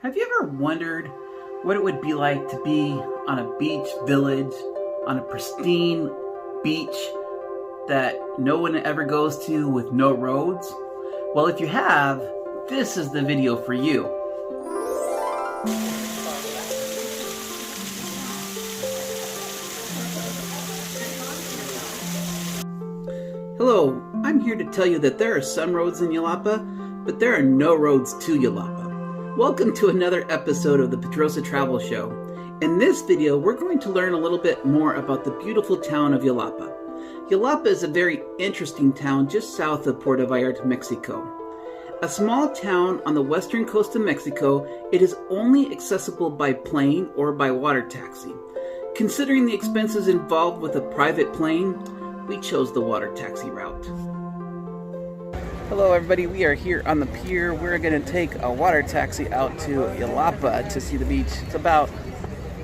Have you ever wondered what it would be like to be on a beach village, on a pristine beach that no one ever goes to with no roads? Well, if you have, this is the video for you. Hello, I'm here to tell you that there are some roads in Yelapa, but there are no roads to Yelapa. Welcome to another episode of the PedrozaTravels show. In this video, we're going to learn a little bit more about the beautiful town of Yelapa. Yelapa is a very interesting town just south of Puerto Vallarta, Mexico. A small town on the western coast of Mexico, it is only accessible by plane or by water taxi. Considering the expenses involved with a private plane, we chose the water taxi route. Hello everybody, we are here on the pier. We're going to take a water taxi out to Yelapa to see the beach. It's about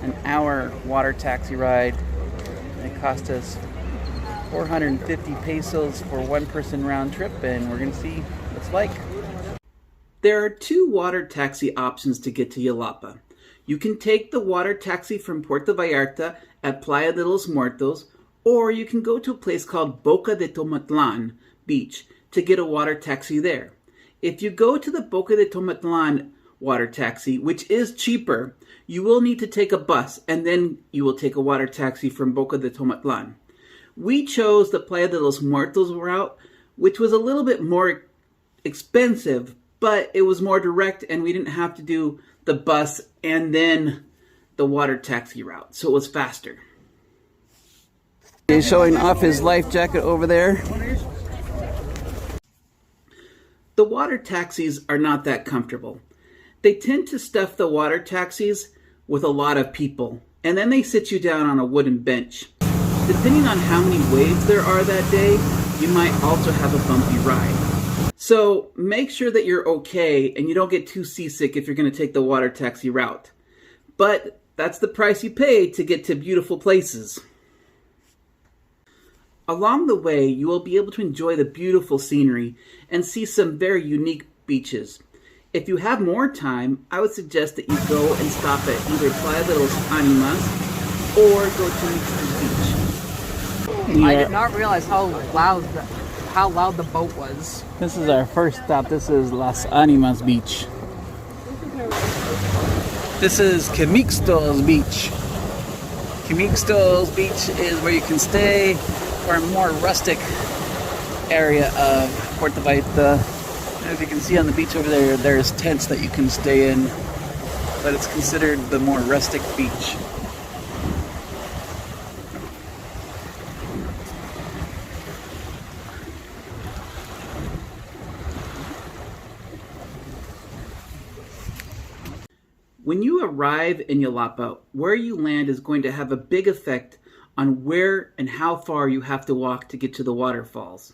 an hour water taxi ride. It cost us 450 pesos for one person round trip, and we're going to see what it's like. There are two water taxi options to get to Yelapa. You can take the water taxi from Puerto Vallarta at Playa de los Muertos, or you can go to a place called Boca de Tomatlan Beach to get a water taxi there. If you go to the Boca de Tomatlan water taxi, which is cheaper, you will need to take a bus, and then you will take a water taxi from Boca de Tomatlan. We chose the Playa de los Muertos route, which was a little bit more expensive, but it was more direct, and we didn't have to do the bus and then the water taxi route, so it was faster. He's showing off his life jacket over there. The water taxis are not that comfortable. They tend to stuff the water taxis with a lot of people, and then they sit you down on a wooden bench. Depending on how many waves there are that day, you might also have a bumpy ride. So make sure that you're okay and you don't get too seasick if you're going to take the water taxi route. But that's the price you pay to get to beautiful places. Along the way, you will be able to enjoy the beautiful scenery and see some very unique beaches. If you have more time, I would suggest that you go and stop at either Playa de los Animas or go to Beach. I did not realize how loud the boat was. This is our first stop. This is Las Animas Beach. This is Camixto's Beach. Camixto's Beach is where you can stay, or a more rustic area of Puerto Vallarta. As you can see on the beach over there, there's tents that you can stay in, but it's considered the more rustic beach. When you arrive in Yelapa, where you land is going to have a big effect on where and how far you have to walk to get to the waterfalls.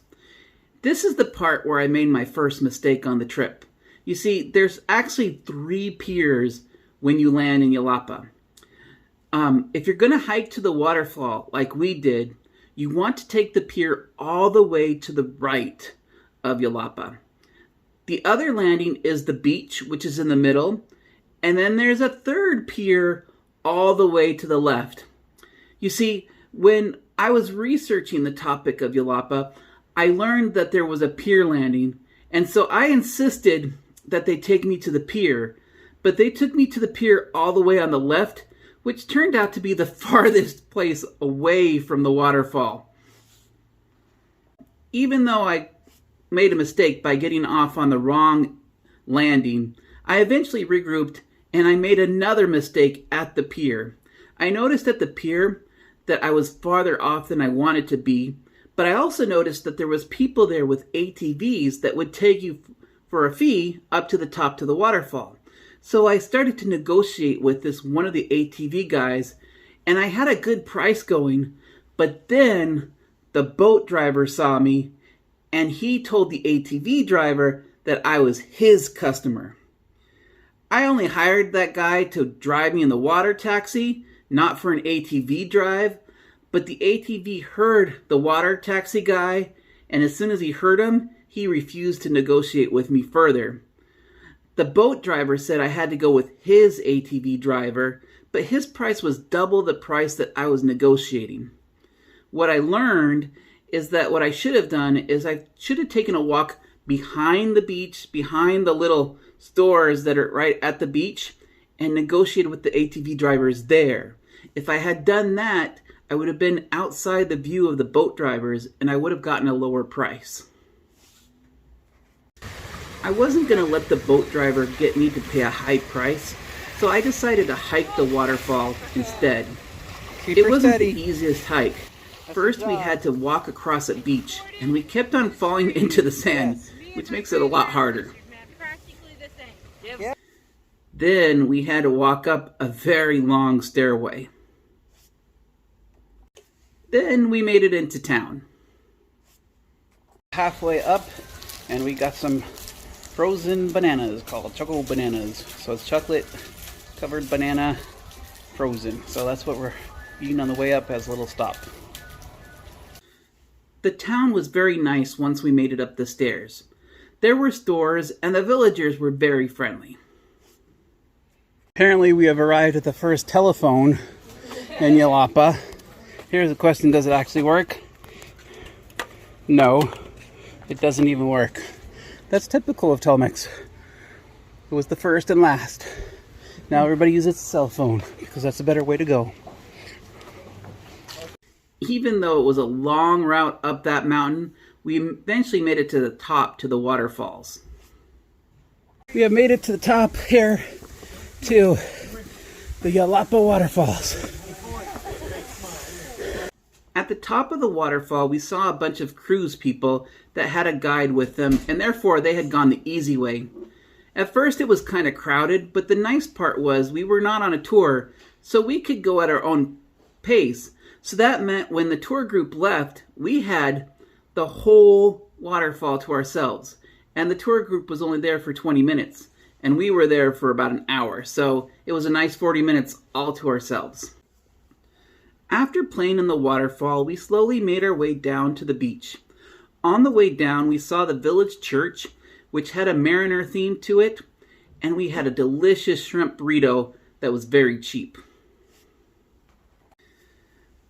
This is the part where I made my first mistake on the trip. You see, there's actually 3 piers when you land in Yelapa. If you're going to hike to the waterfall like we did, you want to take the pier all the way to the right of Yelapa. The other landing is the beach, which is in the middle, and then there's a 3rd pier all the way to the left. You see, when I was researching the topic of Yelapa, I learned that there was a pier landing, and so I insisted that they take me to the pier, but they took me to the pier all the way on the left, which turned out to be the farthest place away from the waterfall. Even though I made a mistake by getting off on the wrong landing, I eventually regrouped and I made another mistake at the pier. I noticed at the pier that I was farther off than I wanted to be, but I also noticed that there was people there with ATVs that would take you for a fee up to the top to the waterfall. So I started to negotiate with one of the ATV guys, and I had a good price going, but then the boat driver saw me, and he told the ATV driver that I was his customer. I only hired that guy to drive me in the water taxi, not for an ATV drive, but the ATV heard the water taxi guy, and as soon as he heard him, he refused to negotiate with me further. The boat driver said I had to go with his ATV driver, but his price was double the price that I was negotiating. What I learned is that what I should have done is I should have taken a walk behind the beach, behind the little stores that are right at the beach, and negotiated with the ATV drivers there. If I had done that, I would have been outside the view of the boat drivers and I would have gotten a lower price. I wasn't going to let the boat driver get me to pay a high price, so I decided to hike the waterfall instead. It wasn't the easiest hike. First, we had to walk across a beach, and we kept on falling into the sand, which makes it a lot harder. Then we had to walk up a very long stairway. Then we made it into town. Halfway up, and we got some frozen bananas called choco bananas. So it's chocolate covered banana frozen. So that's what we're eating on the way up as a little stop. The town was very nice once we made it up the stairs. There were stores and the villagers were very friendly. Apparently we have arrived at the first telephone in Yelapa. Here's the question, does it actually work? No, it doesn't even work. That's typical of Telmex. It was the first and last. Now everybody uses a cell phone because that's a better way to go. Even though it was a long route up that mountain, we eventually made it to the top, to the waterfalls. We have made it to the top here, to the Yelapa waterfalls. At the top of the waterfall, we saw a bunch of cruise people that had a guide with them, and therefore they had gone the easy way. At first it was kind of crowded, but the nice part was we were not on a tour, so we could go at our own pace. So that meant when the tour group left, we had the whole waterfall to ourselves. And the tour group was only there for 20 minutes. And we were there for about an hour. So it was a nice 40 minutes all to ourselves. After playing in the waterfall, we slowly made our way down to the beach. On the way down, we saw the village church, which had a mariner theme to it. And we had a delicious shrimp burrito that was very cheap.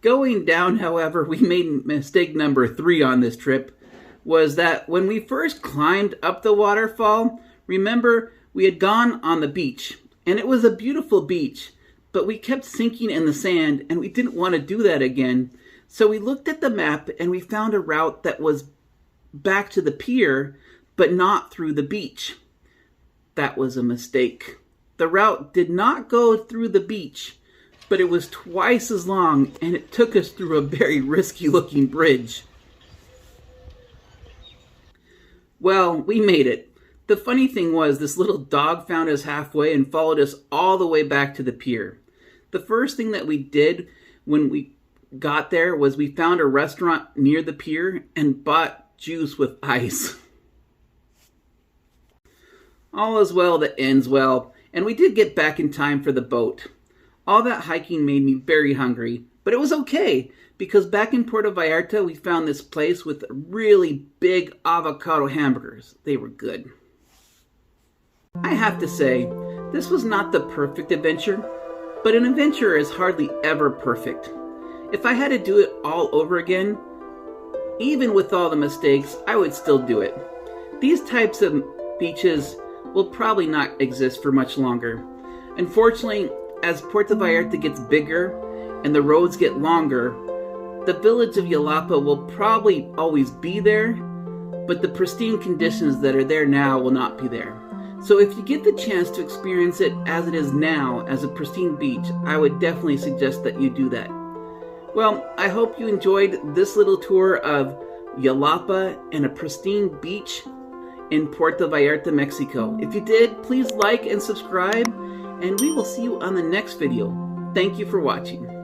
Going down, however, we made mistake number 3 on this trip, was that when we first climbed up the waterfall, remember, we had gone on the beach, and it was a beautiful beach, but we kept sinking in the sand, and we didn't want to do that again. So we looked at the map, and we found a route that was back to the pier, but not through the beach. That was a mistake. The route did not go through the beach, but it was twice as long, and it took us through a very risky looking bridge. Well, we made it. The funny thing was, this little dog found us halfway and followed us all the way back to the pier. The first thing that we did when we got there was we found a restaurant near the pier and bought juice with ice. All is well that ends well, and we did get back in time for the boat. All that hiking made me very hungry, but it was okay, because back in Puerto Vallarta, we found this place with really big avocado hamburgers. They were good. I have to say, this was not the perfect adventure, but an adventure is hardly ever perfect. If I had to do it all over again, even with all the mistakes, I would still do it. These types of beaches will probably not exist for much longer. Unfortunately, as Puerto Vallarta gets bigger and the roads get longer, the village of Yelapa will probably always be there, but the pristine conditions that are there now will not be there. So if you get the chance to experience it as it is now, as a pristine beach, I would definitely suggest that you do that. Well, I hope you enjoyed this little tour of Yelapa and a pristine beach in Puerto Vallarta, Mexico. If you did, please like and subscribe, and we will see you on the next video. Thank you for watching.